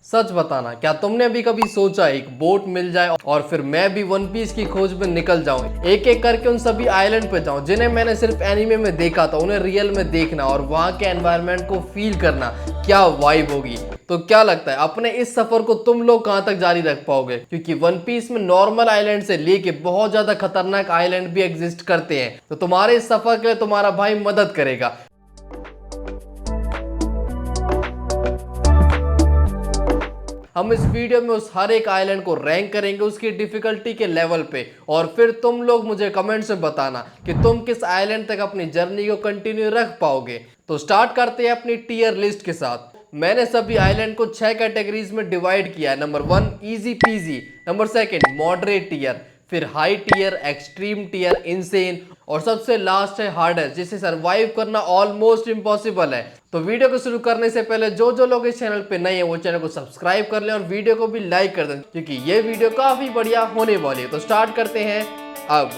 सच बताना, क्या तुमने भी कभी सोचा एक बोट मिल जाए और फिर मैं भी वन पीस की खोज में निकल जाऊं, एक एक करके उन सभी आइलैंड पे जाऊं जिन्हें मैंने सिर्फ एनीमे में देखा था, उन्हें रियल में देखना और वहां के एनवायरनमेंट को फील करना। क्या वाइब होगी। तो क्या लगता है अपने इस सफर को तुम लोग कहां तक जारी रख पाओगे, क्योंकि वन पीस में नॉर्मल आइलैंड से लेके बहुत ज्यादा खतरनाक आइलैंड भी एग्जिस्ट करते हैं। तो तुम्हारे इस सफर के लिए तुम्हारा भाई मदद करेगा। हम इस वीडियो में उस हर एक आइलैंड को रैंक करेंगे उसकी डिफिकल्टी के लेवल पे, और फिर तुम लोग मुझे कमेंट्स में बताना कि तुम किस आइलैंड तक अपनी जर्नी को कंटिन्यू रख पाओगे। तो स्टार्ट करते हैं अपनी टीयर लिस्ट के साथ। मैंने सभी आइलैंड को 6 कैटेगरीज में डिवाइड किया है। Number 1 easy peasy, number 2 moderate tier, फिर high tier, extreme tier, insane, और सबसे लास्ट है हार्डेस्ट, जिसे सरवाइव करना ऑलमोस्ट इम्पॉसिबल है। तो वीडियो को शुरू करने से पहले जो जो लोग इस चैनल पे नए हैं वो चैनल को सब्सक्राइब कर लें और वीडियो को भी लाइक कर दें, क्योंकि ये वीडियो काफी बढ़िया होने वाली है। तो स्टार्ट करते हैं अब।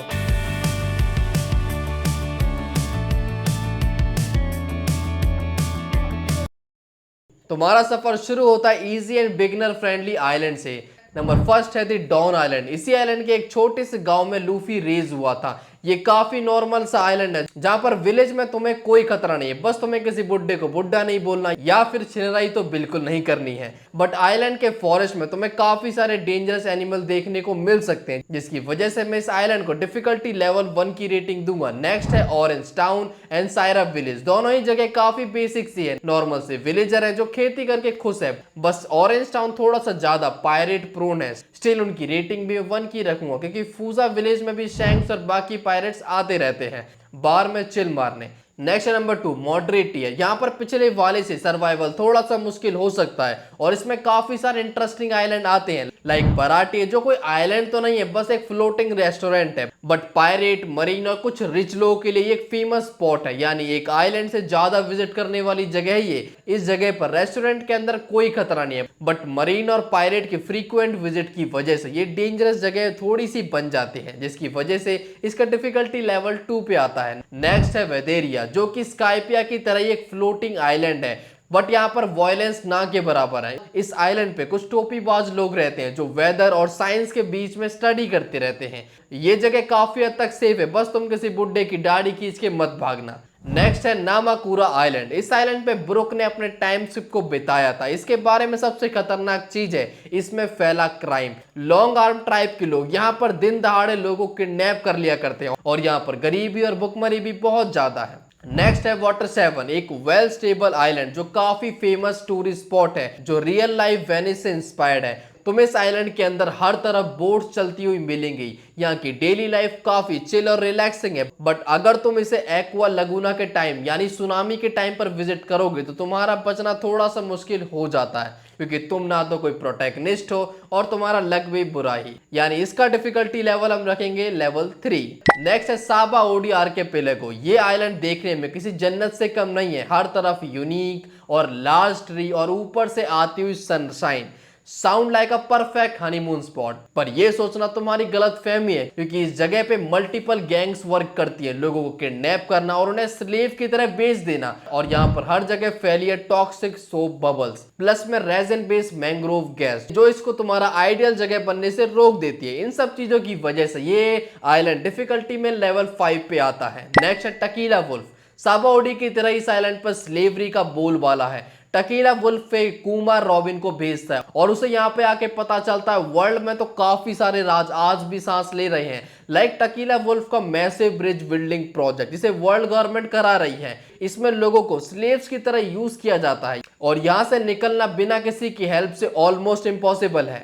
तुम्हारा सफर शुरू होता है easy and beginner friendly island से। नंबर फर्स्ट है द डॉन आइलैंड। इसी आइलैंड के एक छोटे से गांव में लूफी रेज हुआ था। ये काफी नॉर्मल सा आइलैंड है जहां पर विलेज में तुम्हें कोई खतरा नहीं है, बस तुम्हें किसी बुड्ढे को बुड्ढा नहीं बोलना या फिर छिनराई तो बिल्कुल नहीं करनी है। बट आइलैंड के फॉरेस्ट में तुम्हें काफी सारे डेंजरस एनिमल देखने को मिल सकते हैं, जिसकी वजह से मैं इस आइलैंड को डिफिकल्टी लेवल 1 की रेटिंग दूंगा। नेक्स्ट है ऑरेंज टाउन एंड सायरप विलेज। दोनों ही जगह काफी बेसिक सी है, नॉर्मल से विलेजर है जो खेती करके खुश है। बस ऑरेंज टाउन थोड़ा सा ज्यादा पायरेट प्रोन है। स्टिल उनकी रेटिंग भी 1 की रखूंगा, क्योंकि फूजा विलेज में भी शैंक्स और बाकी पायरेट्स आते रहते हैं बार में चिल मारने। नेक्स्ट है नंबर 2 मॉडरेट टीयर। यहाँ पर पिछले वाले से सर्वाइवल थोड़ा सा मुश्किल हो सकता है और इसमें काफी सारे इंटरेस्टिंग आइलैंड आते हैं, लाइक बराटी, जो कोई आइलैंड तो नहीं है, बस एक फ्लोटिंग रेस्टोरेंट है। बट पायरेट, मरीन और कुछ रिच लोगों के लिए एक फेमस स्पॉट है, यानी एक आइलैंड से ज्यादा विजिट करने वाली जगह है ये। इस जगह पर रेस्टोरेंट के अंदर कोई खतरा नहीं है, बट मरीन और पायरेट के फ्रीक्वेंट विजिट की वजह से ये डेंजरस जगह थोड़ी सी बन जाती है, जिसकी वजह से इसका डिफिकल्टी लेवल 2 पे आता है। नेक्स्ट है वेदेरिया, जो कि स्काइपिया की तरह एक फ्लोटिंग आइलैंड है, बट यहाँ पर वायलेंस ना के बराबर है। इस आइलैंड पे कुछ टोपीबाज लोग रहते हैं जो वेदर और साइंस के बीच में स्टडी करते रहते हैं। ये जगह काफी हद तक सेफ है, बस तुम किसी बुड्ढे की दाढ़ी खींच के मत भागना। नेक्स्ट है नामाकुरा आइलैंड। इस आइलैंड पे ब्रुक ने अपने टाइम स्लिप को बिताया था। इसके बारे में सबसे खतरनाक चीज है इसमें फैला क्राइम। लॉन्ग आर्म ट्राइब के लोग यहाँ पर दिन दहाड़े लोगों को किडनैप कर लिया करते हैं और यहाँ पर गरीबी और भुखमरी भी बहुत ज्यादा है। नेक्स्ट है वाटर 7, एक वेल स्टेबल आइलैंड जो काफी फेमस टूरिस्ट स्पॉट है, जो रियल लाइफ वेनिस से इंस्पायर्ड है। तुम्हें इस आइलैंड के अंदर हर तरफ बोट्स चलती हुई मिलेंगी। यहाँ की डेली लाइफ काफी चिल और रिलैक्सिंग है, बट अगर तुम इसे एक्वा लगुना के टाइम यानी सुनामी के टाइम पर विजिट करोगे तो तुम्हारा बचना थोड़ा सा मुश्किल हो जाता है, क्योंकि तुम ना तो कोई प्रोटेक्निस्ट हो और तुम्हारा लक भी बुरा ही। यानी इसका डिफिकल्टी लेवल हम रखेंगे लेवल 3। नेक्स्ट है साबा ओडी आर्किपेलागो। ये आइलैंड देखने में किसी जन्नत से कम नहीं है। हर तरफ यूनिक और लार्ज ट्री और ऊपर से आती हुई sunshine sound like a perfect honeymoon spot. पर यह सोचना तुम्हारी गलत फहमी है, क्योंकि इस जगह पे मल्टीपल गैंग्स वर्क करती है, लोगों को किडनैप करना और उन्हें स्लेव की तरह बेच देना। और यहाँ पर हर जगह फैली है टॉक्सिक सोप बबल्स, प्लस में रेजिन बेस्ड मैंग्रोव गैस, जो इसको तुम्हारा आइडियल जगह बनने से रोक देती है। इन सब चीजों की वजह से ये आइलैंड डिफिकल्टी में लेवल 5 पे आता है। नेक्स्ट है टकीला वुल्फ। साबा ओडी की तरह इस आइलैंड पर स्लेवरी का बोलबाला है। टकीला वुल्फ कुमार रॉबिन को भेजता है और उसे यहाँ पे आके पता चलता है वर्ल्ड में तो काफी सारे राज आज भी सांस ले रहे हैं, लाइक टकीला वुल्फ का मैसिव ब्रिज बिल्डिंग प्रोजेक्ट, जिसे वर्ल्ड गवर्नमेंट करा रही है। इसमें लोगों को स्लेव्स की तरह यूज किया जाता है और यहाँ से निकलना बिना किसी की हेल्प से ऑलमोस्ट इम्पॉसिबल है।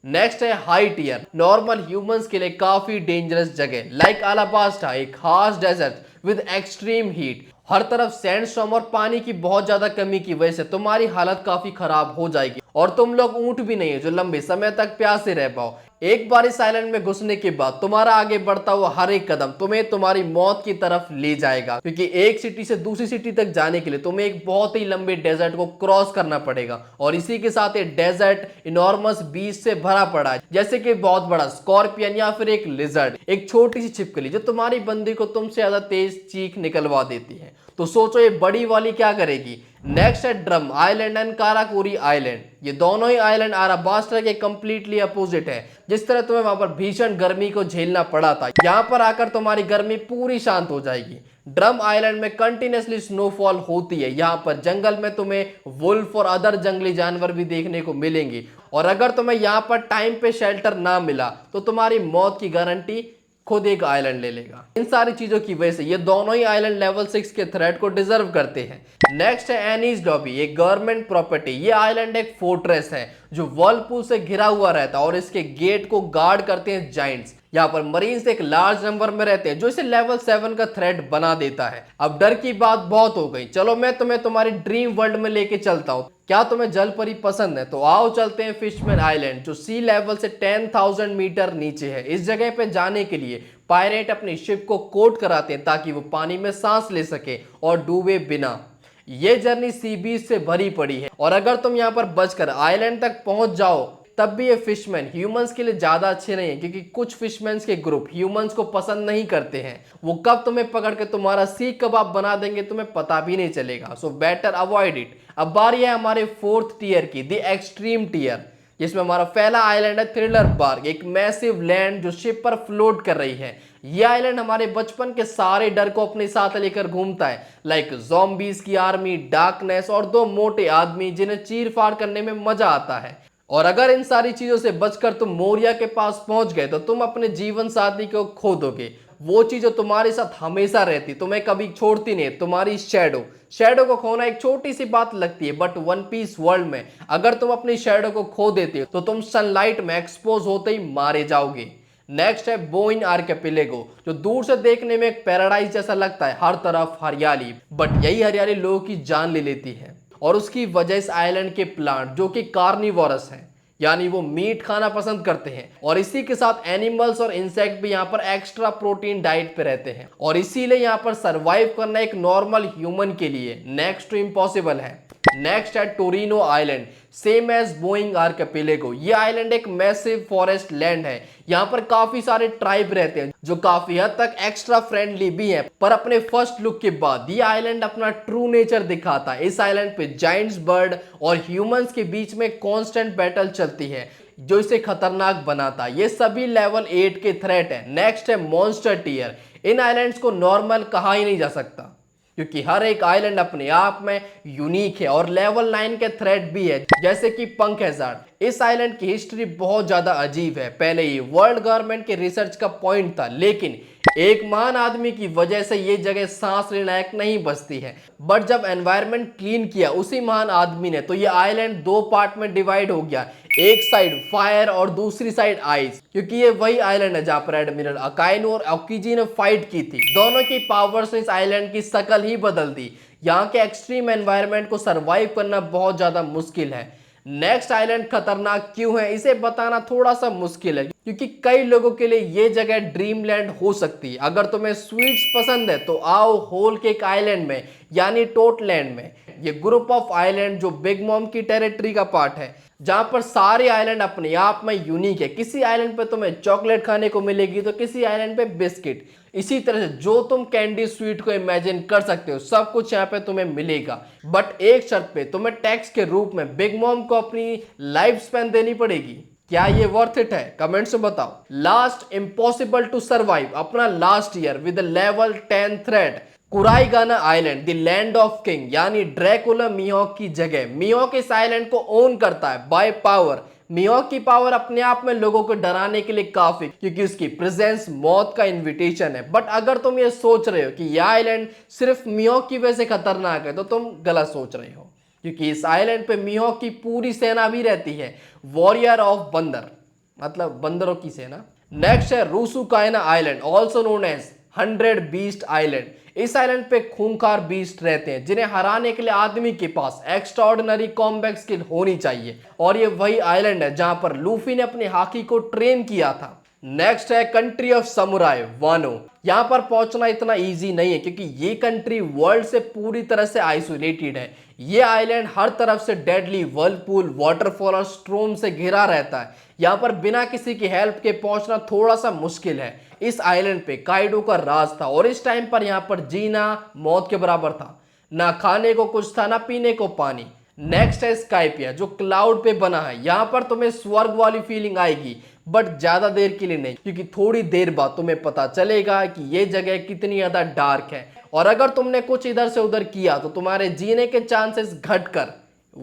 नेक्स्ट है हाई टियर, नॉर्मल ह्यूमंस के लिए काफी डेंजरस जगह, लाइक अलाबास्टा, एक खास डेजर्ट विद एक्सट्रीम हीट। हर तरफ सैंडस्टॉर्म और पानी की बहुत ज्यादा कमी की वजह से तुम्हारी हालत काफी खराब हो जाएगी और तुम लोग ऊंट भी नहीं है जो लंबे समय तक प्यासे रह पाओ। एक बार इस आइलैंड में घुसने के बाद तुम्हारा आगे बढ़ता हुआ हर एक कदम तुम्हें तुम्हारी मौत की तरफ ले जाएगा, क्योंकि एक सिटी से दूसरी सिटी तक जाने के लिए तुम्हें एक बहुत ही लंबे डेजर्ट को क्रॉस करना पड़ेगा और इसी के साथ ये डेजर्ट इनॉर्मस बीस्ट से भरा पड़ा है, जैसे कि बहुत बड़ा स्कॉर्पियन या फिर एक लिजर्ड, एक छोटी सी छिपकली जो तुम्हारी बंदी को तुमसे ज्यादा तेज चीख निकलवा देती है। तो सोचो ये बड़ी वाली क्या करेगी। नेक्स्ट है ड्रम आइलैंड एंड काराकोरी आइलैंड। ये दोनों ही आइलैंड आराबास्टा के कंप्लीटली अपोजिट है। जिस तरह तुम्हें वहां पर भीषण गर्मी को झेलना पड़ा था, यहाँ पर आकर तुम्हारी गर्मी पूरी शांत हो जाएगी। ड्रम आइलैंड में कंटिन्यूसली स्नोफॉल होती है। यहाँ पर जंगल में तुम्हें वुल्फ और अदर जंगली जानवर भी देखने को मिलेंगे, और अगर तुम्हें यहाँ पर टाइम पे शेल्टर ना मिला तो तुम्हारी मौत की गारंटी खुद एक आइलैंड ले लेगा। इन सारी चीजों की वजह से ये दोनों ही आइलैंड लेवल 6 के थ्रेट को डिजर्व करते हैं। नेक्स्ट है एनीज लॉबी, एक गवर्नमेंट प्रॉपर्टी। ये आइलैंड एक फोर्ट्रेस है जो वर्लपूल से घिरा हुआ रहता है, और इसके गेट को गार्ड करते हैं जाइंट्स। यहाँ पर मरीन्स एक लार्ज नंबर में रहते हैं, जो इसे लेवल 7 का थ्रेट बना देता है। अब डर की बात बहुत हो गई, चलो मैं तुम्हें तुम्हारी ड्रीम वर्ल्ड में लेके चलता हूँ। क्या तुम्हें जल परी पसंद है? तो आओ चलते हैं फिशमैन आइलैंड, जो सी लेवल से 10,000 मीटर नीचे है। इस जगह पे जाने के लिए पायरेट अपनी शिप को कोट कराते हैं ताकि वो पानी में सांस ले सके और डूबे बिना। ये जर्नी सी बीच से भरी पड़ी है, और अगर तुम यहाँ पर बचकर आइलैंड तक पहुंच जाओ तब भी ये फिशमैन ह्यूमंस के लिए ज्यादा अच्छे नहीं है, क्योंकि कुछ फिशमैन्स के ग्रुप ह्यूमंस को पसंद नहीं करते हैं। वो कब तुम्हें पकड़ के तुम्हारा सीख कबाब बना देंगे तुम्हें पता भी नहीं चलेगा। So better avoid it. अब बारी है हमारे 4th टियर की, द एक्सट्रीम टियर, जिसमें हमारा पहला आइलैंड है थ्रिलर बार्ग, एक मैसिव लैंड जो शिप पर फ्लोट कर रही है। ये आइलैंड हमारे बचपन के सारे डर को अपने साथ लेकर घूमता है, लाइक ज़ॉम्बीज की आर्मी, डार्कनेस और दो मोटे आदमी जिन्हें चीर फाड़ करने में मजा आता है। और अगर इन सारी चीजों से बचकर तुम मोरिया के पास पहुंच गए तो तुम अपने जीवन साथी को खो दोगे। वो चीज जो तुम्हारे साथ हमेशा रहती, तुम्हें कभी छोड़ती नहीं, तुम्हारी शैडो। शैडो को खोना एक छोटी सी बात लगती है, बट वन पीस वर्ल्ड में अगर तुम अपनी शैडो को खो देते हो तो तुम सनलाइट में एक्सपोज होते ही मारे जाओगे। नेक्स्ट है बोइन आर्किपेलागो, जो दूर से देखने में एक पैराडाइज जैसा लगता है, हर तरफ हरियाली, बट यही हरियाली लोगों की जान ले लेती है। और उसकी वजह इस आइलैंड के प्लांट जो कि कार्निवोरस हैं, यानी वो मीट खाना पसंद करते हैं, और इसी के साथ एनिमल्स और इंसेक्ट भी यहाँ पर एक्स्ट्रा प्रोटीन डाइट पे रहते हैं, और इसीलिए यहाँ पर सरवाइव करना एक नॉर्मल ह्यूमन के लिए नेक्स्ट टू इम्पॉसिबल है। नेक्स्ट है Torino island, same as Boeing archipelago. ये आइलैंड एक मैसिव फॉरेस्ट लैंड है। यहाँ पर काफी सारे ट्राइब रहते हैं जो काफी हद तक एक्स्ट्रा फ्रेंडली भी हैं, पर अपने फर्स्ट लुक के बाद ये आइलैंड अपना ट्रू नेचर दिखाता है। इस आइलैंड पे जाइंट्स, बर्ड और ह्यूमंस के बीच में कांस्टेंट बैटल चलती है, जो इसे खतरनाक बनाता है। ये सभी लेवल 8 के थ्रेट है। नेक्स्ट है मॉन्स्टर टियर। इन आइलैंड्स को नॉर्मल कहा ही नहीं जा सकता, क्योंकि हर एक आइलैंड अपने आप में यूनिक है, और लेवल 9 के थ्रेट भी है, जैसे कि पंक हैजार्ड। इस आइलैंड की हिस्ट्री बहुत ज्यादा अजीब है। पहले ये वर्ल्ड गवर्नमेंट के रिसर्च का पॉइंट था, लेकिन एक महान आदमी की वजह से ये जगह सांस लेने लायक नहीं बचती है। बट जब एनवायरनमेंट क्लीन किया उसी महान आदमी ने, तो ये आइलैंड 2 पार्ट में डिवाइड हो गया, एक साइड फायर और दूसरी साइड आइस, क्योंकि ये वही आइलैंड है जहां पर एडमिरल अकाइनो और ओकीजी ने फाइट की थी। दोनों की पावर्स ने इस आइलैंड की शक्ल ही बदल दी। यहाँ के एक्सट्रीम एनवायरनमेंट को सरवाइव करना बहुत ज्यादा मुश्किल है। नेक्स्ट आइलैंड खतरनाक क्यों है इसे बताना थोड़ा सा मुश्किल है, क्योंकि कई लोगों के लिए ये जगह ड्रीम लैंड हो सकती है। अगर तुम्हें स्वीट्स पसंद है तो आओ होल केक आइलैंड में, यानी टोटलैंड में। ये ग्रुप ऑफ आइलैंड जो बिग मॉम की टेरिटरी का पार्ट है, जहां पर सारे आइलैंड अपने आप में यूनिक है। किसी आइलैंड पे तुम्हें चॉकलेट खाने को मिलेगी तो किसी आइलैंड पे बिस्किट। इसी तरह से जो तुम कैंडी स्वीट को इमेजिन कर सकते हो सब कुछ यहाँ पे तुम्हें मिलेगा, बट एक शर्त पे, तुम्हें टैक्स के रूप में बिग मॉम को अपनी लाइफ स्पैन देनी पड़ेगी। क्या ये वर्थ इट है? कमेंट्स में बताओ। लास्ट, इम्पॉसिबल टू सर्वाइव, अपना last year with level 10 thread, Kuraigana island, the land of king, यानी ड्रैकुला मिहोक की जगह। मिहोक इस आइलैंड को ओन करता है बाय पावर। मिहोक की पावर अपने आप में लोगों को डराने के लिए काफी, क्योंकि उसकी प्रेजेंस मौत का इनविटेशन है। बट अगर तुम ये सोच रहे हो कि यह आइलैंड सिर्फ मिहोक की वजह से खतरनाक है तो तुम गलत सोच रहे हो, क्योंकि इस आइलैंड पे मिहोक की पूरी सेना भी रहती है, वॉरियर ऑफ बंदर, मतलब बंदरों की सेना। नेक्स्ट है Rusukaina island, also known as 100 beast island. इस आइलैंड पे खूंखार बीस्ट रहते हैं जिन्हें हराने के लिए आदमी के पास एक्स्ट्राऑर्डिनरी कॉम्बैट स्किल होनी चाहिए, और ये वही आइलैंड है जहां पर लूफी ने अपने हाकी को ट्रेन किया था। नेक्स्ट है कंट्री ऑफ समुराई, वानो। यहाँ पर पहुंचना इतना इजी नहीं है, क्योंकि ये कंट्री वर्ल्ड से पूरी तरह से आइसोलेटेड है। ये आइलैंड हर तरफ से डेडली वर्लपूल, वाटरफॉल और स्ट्रोम से घिरा रहता है। यहाँ पर बिना किसी की हेल्प के पहुंचना थोड़ा सा मुश्किल है। इस आइलैंड पे काइडो का राज था, और इस टाइम पर यहाँ पर जीना मौत के बराबर था। ना खाने को कुछ था, ना पीने को पानी। नेक्स्ट है स्काइपिया, जो क्लाउड पे बना है। यहाँ पर तुम्हें स्वर्ग वाली फीलिंग आएगी, बट ज्यादा देर के लिए नहीं, क्योंकि थोड़ी देर बाद तुम्हें पता चलेगा कि ये जगह कितनी ज्यादा डार्क है। और अगर तुमने कुछ इधर से उधर किया तो तुम्हारे जीने के चांसेस घटकर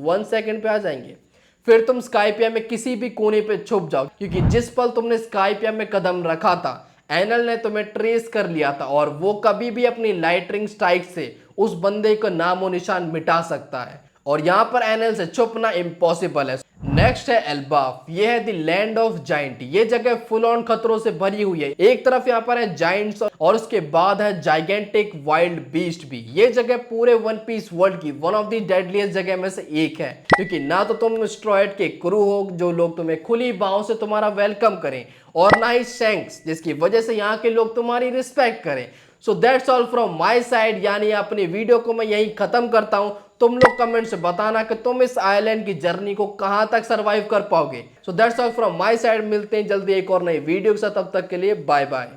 1 सेकंड पे आ जाएंगे। फिर तुम स्काइपिया में किसी भी कोने पे छुप जाओ, क्योंकि जिस पल तुमने स्काइपिया में कदम रखा था, एनल ने तुम्हें ट्रेस कर लिया था, और वो कभी भी अपनी लाइटनिंग स्ट्राइक से उस बंदे का नामो निशान मिटा सकता है, और यहाँ पर एनल से छुपना इम्पॉसिबल है। नेक्स्ट है एल्बाफ, ये है द लैंड ऑफ जाइंट। ये जगह फुल ऑन खतरों से भरी हुई है। एक तरफ यहाँ पर है जाइंट्स, और उसके बाद है जाइगेंटिक वाइल्ड बीस्ट भी। ये जगह पूरे वन पीस वर्ल्ड की वन ऑफ द डेडलीस्ट जगह में से एक है, क्योंकि ना तो तुम स्ट्रॉयड के क्रू हो जो लोग तुम्हें खुली बाहों से तुम्हारा वेलकम करें, और ना ही शैंक्स जिसकी वजह से यहाँ के लोग तुम्हारी रिस्पेक्ट करें। So that's all from my side, यानी अपनी वीडियो को मैं यही खत्म करता हूं। तुम लोग कमेंट से बताना कि तुम इस आइलैंड की जर्नी को कहां तक सरवाइव कर पाओगे। So that's all from my side, मिलते हैं जल्दी एक और नई वीडियो के साथ, तब तक के लिए बाय बाय।